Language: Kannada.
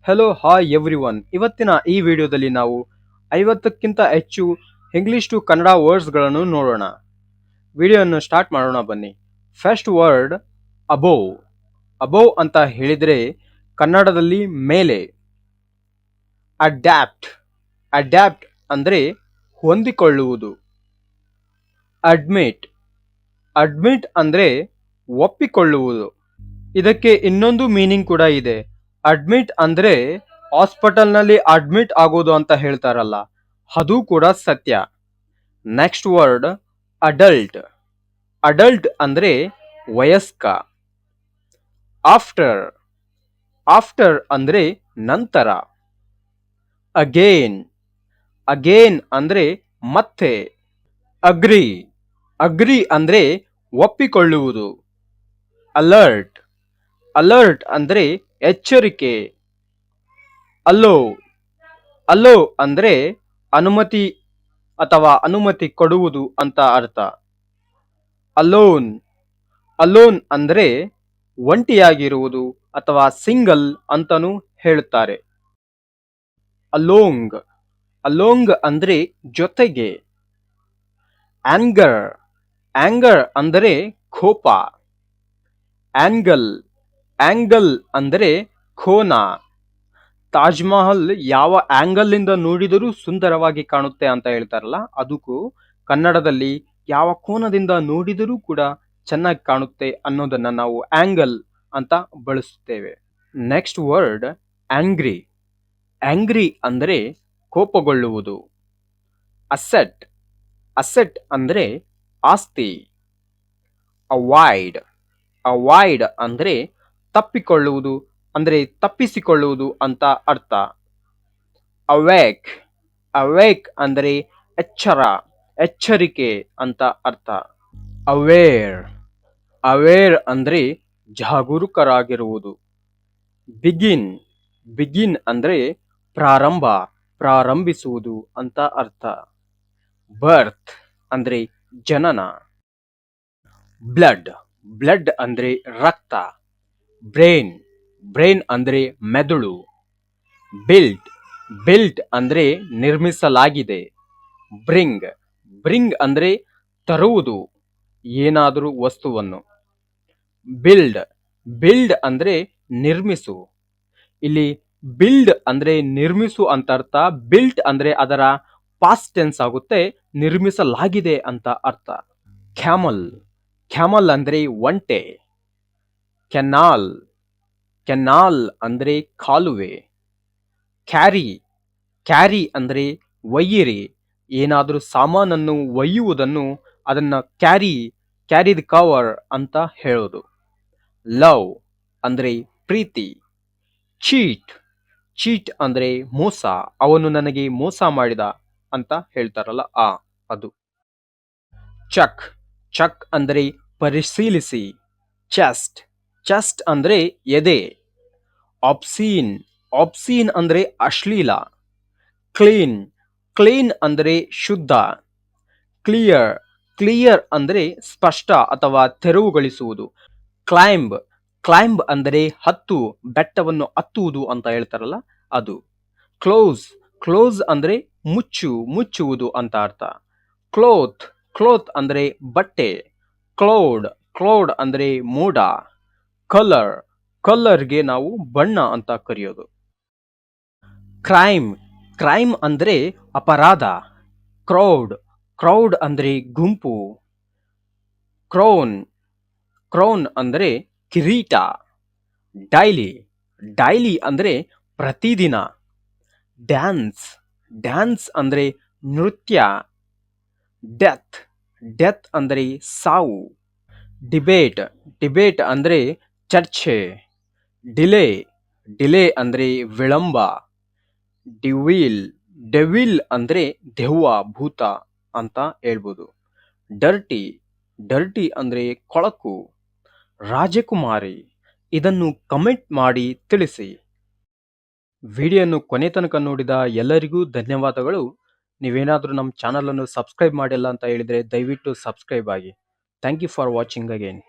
Hello hi every one. ಇವತ್ತಿನ ಈ ವಿಡಿಯೋದಲ್ಲಿ ನಾವು 50ಕ್ಕಿಂತ ಹೆಚ್ಚು ಇಂಗ್ಲಿಷ್ ಟು ಕನ್ನಡ ವರ್ಡ್ಸ್ಗಳನ್ನು ನೋಡೋಣ. ವಿಡಿಯೋವನ್ನು ಸ್ಟಾರ್ಟ್ ಮಾಡೋಣ ಬನ್ನಿ. First word above. ಅಬೋವ್ ಅಂತ ಹೇಳಿದರೆ ಕನ್ನಡದಲ್ಲಿ ಮೇಲೆ. ಅಡ್ಯಾಪ್ಟ್. ಅಡ್ಯಾಪ್ಟ್ ಅಂದರೆ ಹೊಂದಿಕೊಳ್ಳುವುದು. ಅಡ್ಮಿಟ್. ಅಡ್ಮಿಟ್ ಅಂದರೆ ಒಪ್ಪಿಕೊಳ್ಳುವುದು. ಇದಕ್ಕೆ ಇನ್ನೊಂದು ಮೀನಿಂಗ್ ಕೂಡ ಇದೆ. ಅಡ್ಮಿಟ್ ಅಂದ್ರೆ ಹಾಸ್ಪಿಟಲ್ನಲ್ಲಿ ಅಡ್ಮಿಟ್ ಆಗೋದು ಅಂತ ಹೇಳ್ತಾರಲ್ಲ, ಅದು ಕೂಡ ಸತ್ಯ. Next word adult. ಅಡಲ್ಟ್ ಅಂದ್ರೆ ವಯಸ್ಕ. ಆಫ್ಟರ್. ಆಫ್ಟರ್ ಅಂದ್ರೆ ನಂತರ. ಅಗೇನ್. ಅಗೇನ್ ಅಂದ್ರೆ ಮತ್ತೆ. ಅಗ್ರಿ. ಅಗ್ರಿ ಅಂದ್ರೆ ಒಪ್ಪಿಕೊಳ್ಳುವುದು. ಅಲರ್ಟ್. ಅಲರ್ಟ್ ಅಂದ್ರೆ ಎಚ್ಚರಿಕೆ. ಅಲೋ. ಅಲೋ ಅಂದ್ರೆ ಅನುಮತಿ ಅಥವಾ ಅನುಮತಿ ಕೊಡುವುದು ಅಂತ ಅರ್ಥ. ಅಲೋನ್. ಅಲೋನ್ ಅಂದ್ರೆ ಒಂಟಿಯಾಗಿರುವುದು ಅಥವಾ ಸಿಂಗಲ್ ಅಂತಾನೂ ಹೇಳುತ್ತಾರೆ. ಅಲೋಂಗ್. ಅಲೋಂಗ್ ಅಂದ್ರೆ ಜೊತೆಗೆ. ಆಂಗರ್. ಆಂಗರ್ ಅಂದರೆ ಕೋಪ. ಆಂಗಲ್. ಆಂಗಲ್ ಅಂದರೆ ಕೋನ. ತಾಜ್ ಮಹಲ್ ಯಾವ ಆಂಗಲ್ ಇಂದ ನೋಡಿದರೂ ಸುಂದರವಾಗಿ ಕಾಣುತ್ತೆ ಅಂತ ಹೇಳ್ತಾರಲ್ಲ, ಅದಕ್ಕೂ ಕನ್ನಡದಲ್ಲಿ ಯಾವ ಕೋನದಿಂದ ನೋಡಿದರೂ ಕೂಡ ಚೆನ್ನಾಗಿ ಕಾಣುತ್ತೆ ಅನ್ನೋದನ್ನ ನಾವು ಆಂಗಲ್ ಅಂತ ಬಳಸುತ್ತೇವೆ. Next word angry. ಆಂಗ್ರಿ ಅಂದರೆ ಕೋಪಗೊಳ್ಳುವುದು. ಅಸೆಟ್. ಅಸೆಟ್ ಅಂದ್ರೆ ಆಸ್ತಿ. ಅವಾಯ್ಡ್. ಅವಾಯ್ಡ್ ಅಂದ್ರೆ ತಪ್ಪಿಕೊಳ್ಳುವುದು ಅಂದ್ರೆ ತಪ್ಪಿಸಿಕೊಳ್ಳುವುದು ಅಂತ ಅರ್ಥ. ಅವೇಕ್. ಅವೇಕ್ ಅಂದ್ರೆ ಎಚ್ಚರ, ಎಚ್ಚರಿಕೆ ಅಂತ ಅರ್ಥ. ಅವೇರ್. ಅವೇರ್ ಅಂದ್ರೆ ಜಾಗರೂಕರಾಗಿರುವುದು. ಬಿಗಿನ್. ಬಿಗಿನ್ ಅಂದ್ರೆ ಪ್ರಾರಂಭ, ಪ್ರಾರಂಭಿಸುವುದು ಅಂತ ಅರ್ಥ. ಬರ್ತ್ ಅಂದ್ರೆ ಜನನ. ಬ್ಲಡ್. ಬ್ಲಡ್ ಅಂದ್ರೆ ರಕ್ತ. ಬ್ರೈನ್. ಬ್ರೈನ್ ಅಂದ್ರೆ ಮೆದುಳು. ಬಿಲ್ಟ್. ಬಿಲ್ಟ್ ಅಂದ್ರೆ ನಿರ್ಮಿಸಲಾಗಿದೆ. ಬ್ರಿಂಗ್. ಬ್ರಿಂಗ್ ಅಂದ್ರೆ ತರುವುದು ಏನಾದರೂ ವಸ್ತುವನ್ನು. ಬಿಲ್ಡ್. ಬಿಲ್ಡ್ ಅಂದ್ರೆ ನಿರ್ಮಿಸು. ಇಲ್ಲಿ ಬಿಲ್ಡ್ ಅಂದ್ರೆ ನಿರ್ಮಿಸು ಅಂತ ಅರ್ಥ. ಬಿಲ್ಟ್ ಅಂದ್ರೆ ಅದರ ಪಾಸ್ಟ್ ಟೆನ್ಸ್ ಆಗುತ್ತೆ, ನಿರ್ಮಿಸಲಾಗಿದೆ ಅಂತ ಅರ್ಥ. ಕ್ಯಾಮಲ್. ಕ್ಯಾಮಲ್ ಅಂದ್ರೆ ಒಂಟೆ. ಕೆನಾಲ್. ಕೆನಾಲ್ ಅಂದ್ರೆ ಕಾಲುವೆ. ಕ್ಯಾರಿ. ಕ್ಯಾರಿ ಅಂದ್ರೆ ಒಯ್ಯಿರಿ, ಏನಾದರೂ ಸಾಮಾನನ್ನು ಒಯ್ಯುವುದನ್ನು ಅದನ್ನ ಕ್ಯಾರಿ ದ ಕವರ್ ಅಂತ ಹೇಳೋದು. ಲವ್ ಅಂದ್ರೆ ಪ್ರೀತಿ. ಚೀಟ್. ಚೀಟ್ ಅಂದ್ರೆ ಮೋಸ, ಅವನು ನನಗೆ ಮೋಸ ಮಾಡಿದ ಅಂತ ಹೇಳ್ತಾರಲ್ಲ ಅದು. ಚೆಕ್. ಚೆಕ್ ಅಂದ್ರೆ ಪರಿಶೀಲಿಸಿ. ಚೆಸ್ಟ್. ಚೆಸ್ಟ್ ಅಂದ್ರೆ ಎದೆ. ಆಬ್ಸೀನ್. ಆಬ್ಸೀನ್ ಅಂದ್ರೆ ಅಶ್ಲೀಲ. ಕ್ಲೀನ್. ಕ್ಲೀನ್ ಅಂದ್ರೆ ಶುದ್ಧ. ಕ್ಲಿಯರ್. ಕ್ಲಿಯರ್ ಅಂದ್ರೆ ಸ್ಪಷ್ಟ ಅಥವಾ ತೆರವುಗೊಳಿಸುವುದು. ಕ್ಲೈಂಬ್. ಕ್ಲೈಂಬ್ ಅಂದರೆ ಹತ್ತು, ಬೆಟ್ಟವನ್ನು ಹತ್ತುವುದು ಅಂತ ಹೇಳ್ತಾರಲ್ಲ ಅದು. ಕ್ಲೋಸ್. ಕ್ಲೋಸ್ ಅಂದ್ರೆ ಮುಚ್ಚು, ಮುಚ್ಚುವುದು ಅಂತ ಅರ್ಥ. ಕ್ಲೋತ್. ಕ್ಲೋತ್ ಅಂದ್ರೆ ಬಟ್ಟೆ. ಕ್ಲೌಡ್. ಕ್ಲೌಡ್ ಅಂದ್ರೆ ಮೋಡ. ಕಲರ್. ಕಲರ್ಗೆ ನಾವು ಬಣ್ಣ ಅಂತ ಕರೆಯೋದು. ಕ್ರೈಮ್. ಕ್ರೈಮ್ ಅಂದ್ರೆ ಅಪರಾಧ. ಕ್ರೌಡ್. ಕ್ರೌಡ್ ಅಂದ್ರೆ ಗುಂಪು. ಕ್ರೌನ್. ಕ್ರೌನ್ ಅಂದ್ರೆ ಕಿರೀಟ. ಡೈಲಿ. ಡೈಲಿ ಅಂದ್ರೆ ಪ್ರತಿದಿನ. ಡ್ಯಾನ್ಸ್. ಡ್ಯಾನ್ಸ್ ಅಂದ್ರೆ ನೃತ್ಯ. ಡೆತ್. ಡೆತ್ ಅಂದ್ರೆ ಸಾವು. ಡಿಬೇಟ್. ಡಿಬೇಟ್ ಅಂದ್ರೆ ಚರ್ಚೆ. ಡಿಲೇ. ಡಿಲೇ ಅಂದ್ರೆ ವಿಳಂಬ. ಡಿವಿಲ್. ಡೆವಿಲ್ ಅಂದ್ರೆ ದೆವ್ವ, ಭೂತ ಅಂತ ಹೇಳ್ಬೋದು. ಡರ್ಟಿ. ಡರ್ಟಿ ಅಂದ್ರೆ ಕೊಳಕು. ರಾಜಕುಮಾರಿ. ಇದನ್ನು ಕಮೆಂಟ್ ಮಾಡಿ ತಿಳಿಸಿ. ವಿಡಿಯೋನು ಕೊನೆ ತನಕ ನೋಡಿದ ಎಲ್ಲರಿಗೂ ಧನ್ಯವಾದಗಳು. ನೀವೇನಾದರೂ ನಮ್ಮ ಚಾನಲನ್ನು ಸಬ್ಸ್ಕ್ರೈಬ್ ಮಾಡಿಲ್ಲ ಅಂತ ಹೇಳಿದರೆ ದಯವಿಟ್ಟು ಸಬ್ಸ್ಕ್ರೈಬ್ ಆಗಿ. Thank you for watching again.